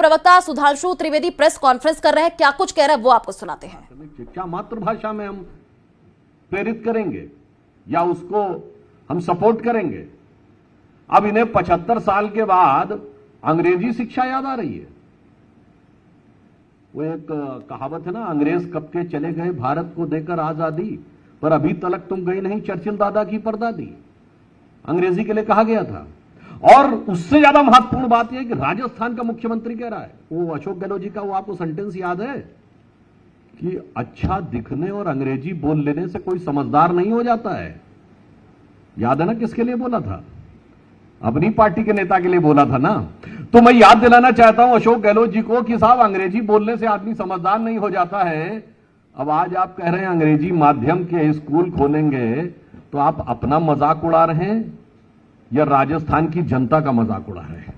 प्रवक्ता Sudhanshu Trivedi press conference कर रहे हैं, क्या कुछ कह रहे हैं वो आपको सुनाते हैं। शिक्षा मातृभाषा में हम प्रेरित करेंगे या उसको हम सपोर्ट करेंगे। अब इन्हें 75 साल के बाद अंग्रेजी शिक्षा याद आ रही है। वो एक कहावत है ना, अंग्रेज कब के चले गए भारत को देकर आजादी, पर अभी तलक तुम गई नहीं चर्चिल दादा की परदादी। अंग्रेजी के लिए कहा गया था। और उससे ज्यादा महत्वपूर्ण बात यह है कि राजस्थान का मुख्यमंत्री कह रहा है, वो अशोक गहलोत जी का वो आपको सेंटेंस याद है कि अच्छा दिखने और अंग्रेजी बोल लेने से कोई समझदार नहीं हो जाता है। याद है ना किसके लिए बोला था? अपनी पार्टी के नेता के लिए बोला था ना। तो मैं याद दिलाना चाहता हूं अशोक गहलोत जी को कि साहब अंग्रेजी बोलने से आदमी समझदार नहीं हो जाता है। अब आज आप कह रहे हैं अंग्रेजी माध्यम के स्कूल खोलेंगे, तो आप अपना मजाक उड़ा रहे हैं या राजस्थान की जनता का मजाक उड़ा रहे हैं?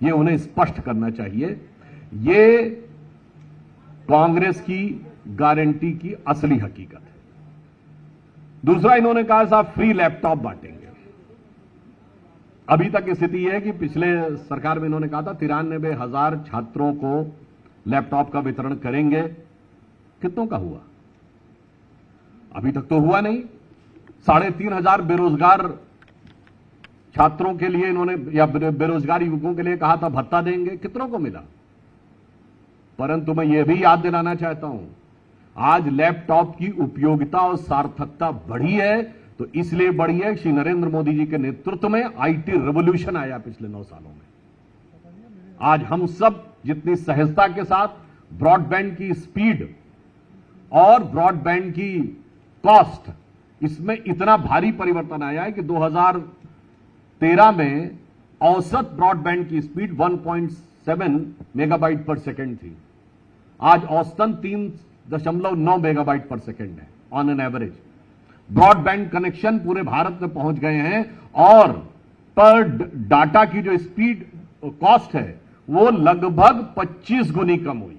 ये उन्हें स्पष्ट करना चाहिए। ये कांग्रेस की गारंटी की असली हकीकत है। दूसरा, इन्होंने कहा साहब फ्री लैपटॉप बांटेंगे। अभी तक स्थिति है कि पिछले सरकार में इन्होंने कहा था 93,000 छात्रों को लैपटॉप का वितरण करेंगे। कितनों का हुआ? अभी तक तो हुआ नहीं। 3,500 बेरोजगार छात्रों के लिए इन्होंने या बेरोजगार युवकों के लिए कहा था भत्ता देंगे। कितनों को मिला? परंतु मैं यह भी याद दिलाना चाहता हूं, आज लैपटॉप की उपयोगिता और सार्थकता बढ़ी है, तो इसलिए बढ़ी है श्री नरेंद्र मोदी जी के नेतृत्व में आईटी रेवोल्यूशन आया पिछले 9 सालों में। आज हम सब जितनी सहजता के साथ ब्रॉडबैंड की स्पीड और ब्रॉडबैंड की कॉस्ट, इसमें इतना भारी परिवर्तन आया है कि 2013 में औसत ब्रॉडबैंड की स्पीड 1.7 मेगाबाइट पर सेकेंड थी। आज औसतन 3.9 मेगाबाइट पर सेकेंड है on an average. Broadband connection पूरे भारत में पहुंच गए हैं और पर डाटा की जो स्पीड कॉस्ट है वो लगभग 25 गुनी कम हुई।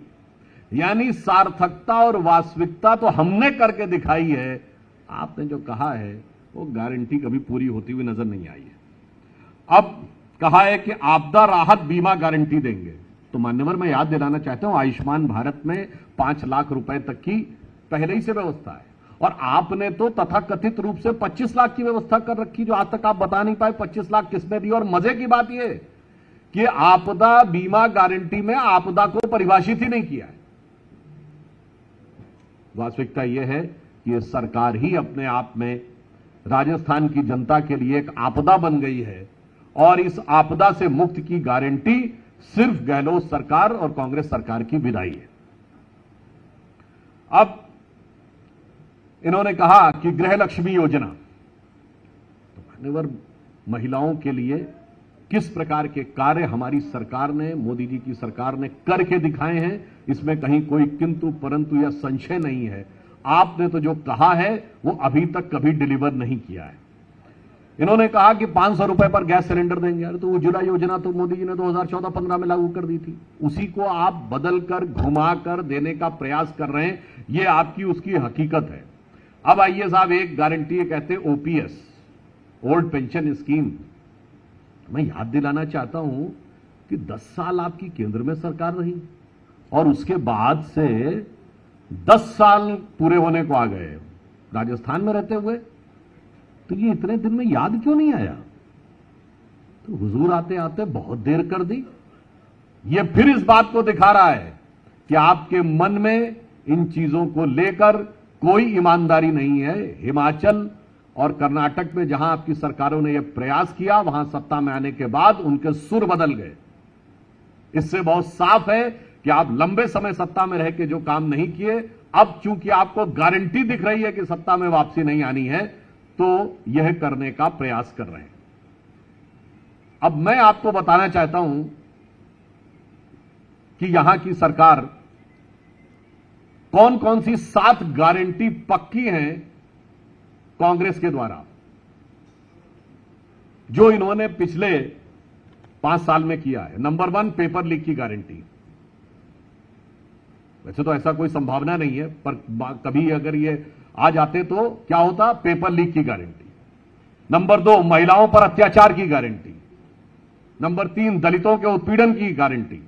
यानी सार्थकता और वास्तविकता तो हमने करके दिखाई है, आपने जो कहा है वो गारंटी कभी पूरी होती हुई नजर नहीं आई है। अब कहा है कि आपदा राहत बीमा गारंटी देंगे, तो मान्यवर मैं याद दिलाना चाहता हूं आयुष्मान भारत में 5 लाख रुपए तक की पहले ही से व्यवस्था है, और आपने तो तथाकथित रूप से 25 लाख की व्यवस्था कर रखी, जो आज तक आप बता नहीं पाए 25 लाख किसने दी। और मजे की बात यह कि आपदा बीमा गारंटी में आपदा को परिभाषित ही नहीं किया है। वास्तविकता यह है कि यह सरकार ही अपने आप में राजस्थान की जनता के लिए एक आपदा बन गई है, और इस आपदा से मुक्त की गारंटी सिर्फ गहलोत सरकार और कांग्रेस सरकार की विदाई है। अब इन्होंने कहा कि गृह लक्ष्मी योजना, तो मान्यवर महिलाओं के लिए किस प्रकार के कार्य हमारी सरकार ने, मोदी जी की सरकार ने करके दिखाए हैं, इसमें कहीं कोई किंतु परंतु या संशय नहीं है। आपने तो जो कहा है वो अभी तक कभी डिलीवर नहीं किया है। इन्होंने कहा कि 500 रुपए पर गैस सिलेंडर देंगे। अरे तो उज्ज्वला योजना तो मोदी जी ने 2014-15 में लागू कर दी थी, उसी को आप बदलकर घुमाकर देने का प्रयास कर रहे हैं। ये आपकी उसकी हकीकत है। अब आइए साहब, एक गारंटी कहते हैं ओपीएस, ओल्ड पेंशन स्कीम। मैं याद दिलाना चाहता हूं कि 10 साल आपकी केंद्र में सरकार रही और उसके बाद से 10 साल पूरे होने को आ गए राजस्थान में रहते हुए, तो ये इतने दिन में याद क्यों नहीं आया? तो हुजूर आते आते बहुत देर कर दी। ये फिर इस बात को दिखा रहा है कि आपके मन में इन चीजों को लेकर कोई ईमानदारी नहीं है। हिमाचल और कर्नाटक में जहां आपकी सरकारों ने यह प्रयास किया, वहां सत्ता में आने के बाद उनके सुर बदल गए। इससे बहुत साफ है कि आप लंबे समय सत्ता में रह के जो काम नहीं किए, अब चूंकि आपको गारंटी दिख रही है कि सत्ता में वापसी नहीं आनी है, तो यह करने का प्रयास कर रहे हैं। अब मैं आपको बताना चाहता हूं कि यहां की सरकार कौन कौन सी 7 गारंटी पक्की हैं कांग्रेस के द्वारा, जो इन्होंने पिछले 5 साल में किया है। नंबर 1, पेपर लीक की गारंटी। वैसे तो ऐसा कोई संभावना नहीं है, पर कभी अगर ये आ जाते तो क्या होता? पेपर लीक की गारंटी। नंबर 2, महिलाओं पर अत्याचार की गारंटी। नंबर 3, दलितों के उत्पीड़न की गारंटी।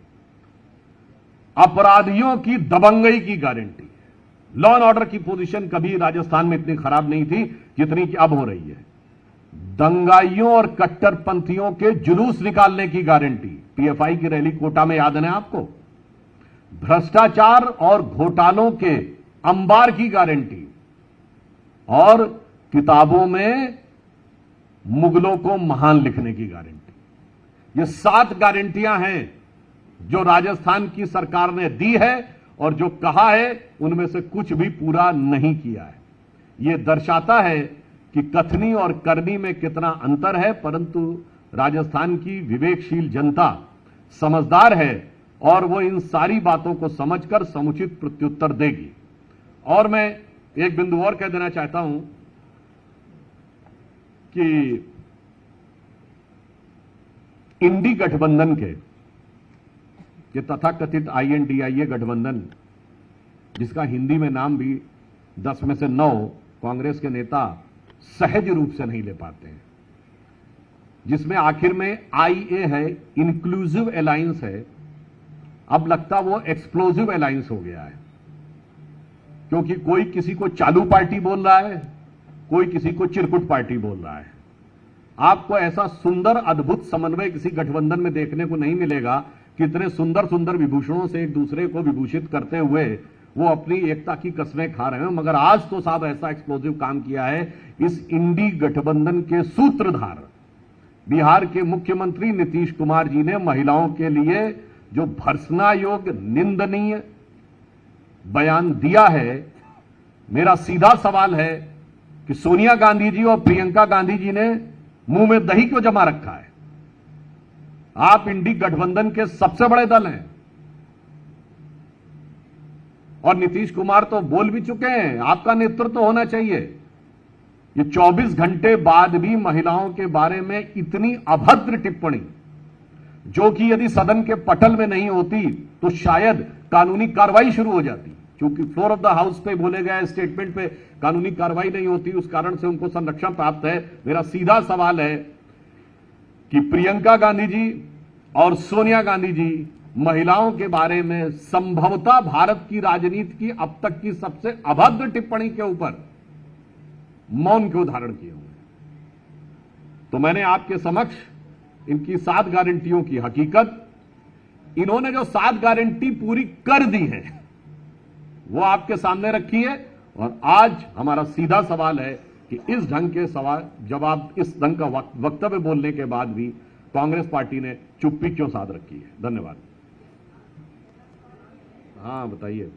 अपराधियों की दबंगई की गारंटी। लॉ एंड ऑर्डर की पोजीशन कभी राजस्थान में इतनी खराब नहीं थी जितनी कि अब हो रही है। दंगाइयों और कट्टरपंथियों के जुलूस निकालने की गारंटी। पीएफआई की रैली कोटा में याद है आपको। भ्रष्टाचार और घोटालों के अंबार की गारंटी और किताबों में मुगलों को महान लिखने की गारंटी। ये 7 गारंटियां हैं जो राजस्थान की सरकार ने दी है और जो कहा है उनमें से कुछ भी पूरा नहीं किया है। यह दर्शाता है कि कथनी और करनी में कितना अंतर है, परंतु राजस्थान की विवेकशील जनता समझदार है और वो इन सारी बातों को समझकर समुचित प्रत्युत्तर देगी। और मैं एक बिंदु और कह देना चाहता हूं कि इंडी गठबंधन के ये तथाकथित INDIA गठबंधन, जिसका हिंदी में नाम भी 10 में से 9 कांग्रेस के नेता सहज रूप से नहीं ले पाते हैं, जिसमें आखिर में IA है, इंक्लूसिव अलायंस है। अब लगता वो एक्सप्लोसिव अलायंस हो गया है, क्योंकि कोई किसी को चालू पार्टी बोल रहा है, कोई किसी को चिरकुट पार्टी बोल रहा है। आपको ऐसा सुंदर अद्भुत समन्वय किसी गठबंधन में देखने को नहीं मिलेगा। कितने सुंदर सुंदर विभूषणों से एक दूसरे को विभूषित करते हुए वो अपनी एकता की कसमें खा रहे हैं, मगर आज तो साहब ऐसा एक्सप्लोसिव काम किया है इस इंडी गठबंधन के सूत्रधार बिहार के मुख्यमंत्री नीतीश कुमार जी ने महिलाओं के लिए जो भर्त्सना योग्य निंदनीय बयान दिया है। मेरा सीधा सवाल है कि सोनिया गांधी जी और प्रियंका गांधी जी ने मुंह में दही क्यों जमा रखा है? आप इंडी गठबंधन के सबसे बड़े दल हैं और नीतीश कुमार तो बोल भी चुके हैं, आपका नेतृत्व तो होना चाहिए। ये 24 घंटे बाद भी महिलाओं के बारे में इतनी अभद्र टिप्पणी, जो कि यदि सदन के पटल में नहीं होती तो शायद कानूनी कार्रवाई शुरू हो जाती। क्योंकि फ्लोर ऑफ द हाउस पे बोले गए स्टेटमेंट पे कानूनी कार्रवाई नहीं होती, उस कारण से उनको संरक्षण प्राप्त है। मेरा सीधा सवाल है कि प्रियंका गांधी जी और सोनिया गांधी जी महिलाओं के बारे में संभवतः भारत की राजनीति की अब तक की सबसे अभद्र टिप्पणी के ऊपर मौन क्यों धारण किए होंगे? तो मैंने आपके समक्ष इनकी 7 गारंटियों की हकीकत, इन्होंने जो 7 गारंटी पूरी कर दी है वो आपके सामने रखी है। और आज हमारा सीधा सवाल है कि इस ढंग के सवाल जवाब, इस ढंग का वक्तव्य बोलने के बाद भी कांग्रेस पार्टी ने चुप्पी क्यों साध रखी है? धन्यवाद। हाँ बताइए।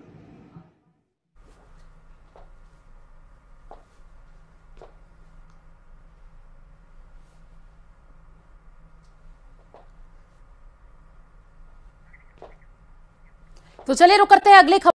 तो चलिए रुक करते हैं अगली खबर।